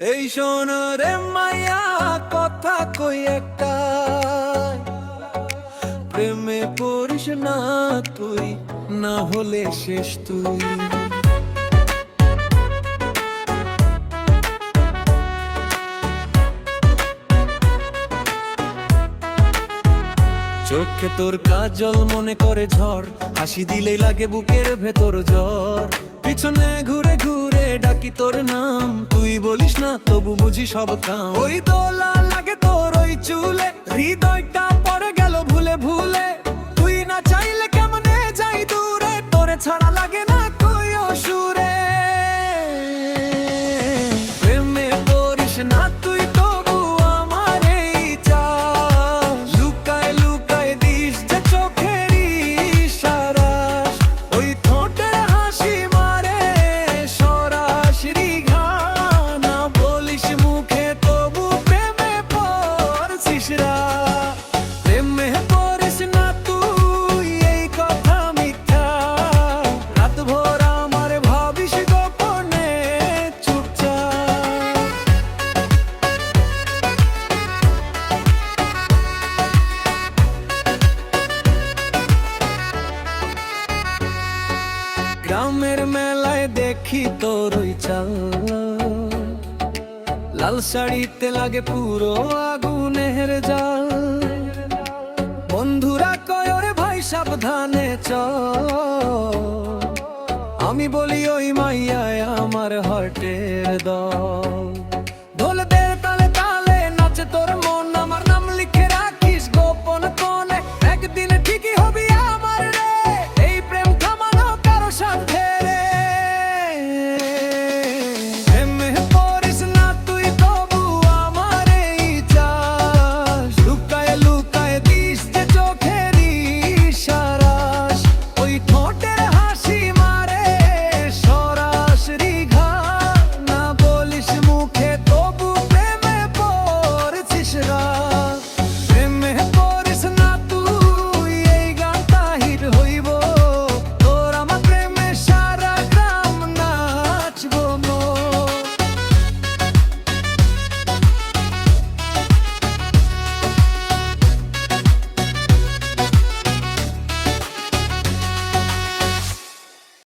এই শোন রে মাইয়া, কথা কই একটা, প্রেমে পড়িস না তুই, না হলে শেষ তুই। চোখে তোর কাজল মনে করে ঝড়, হাসি দিলেই লাগে বুকের ভেতর জ্বর। পিছনে ঘুরে ঘুরে ডাকি তোর নাম, তুই বলিস না তবু বুঝি সব কাম। ওই দোলা লাগে তোর ওই চুলে, হৃদয়টা পড়ে গেল ভুলে ভুলে। তুই না চাইলে কেমনে যাই দূরে, তোরে ছাড়া লাগে না তুই সুরে। প্রেমে পড়িস না তুই তবু আমার এই চাস, লুকায় লুকায় দিস যে চোখের ইশারাস। ওই ঠোঁটের হাসি মারে সরাসরি ঘা, না বলিস মুখে তবু প্রেমে পড়ছিস রা। প্রেমে পড়িস না তুই, এই কথা মিথ্যা। রাত ভোর আমার ভাবিস গোপনে চুপচাপ। গ্রামের মেলায় দেখি তোর ওই চাল, লাল শাড়িতে লাগে পুরো আগুনের জাল। বন্ধুরা কয় ওরে ভাই সাবধানে চল, আমি বলি ওই মাইয়ায় আমার হার্টের দল।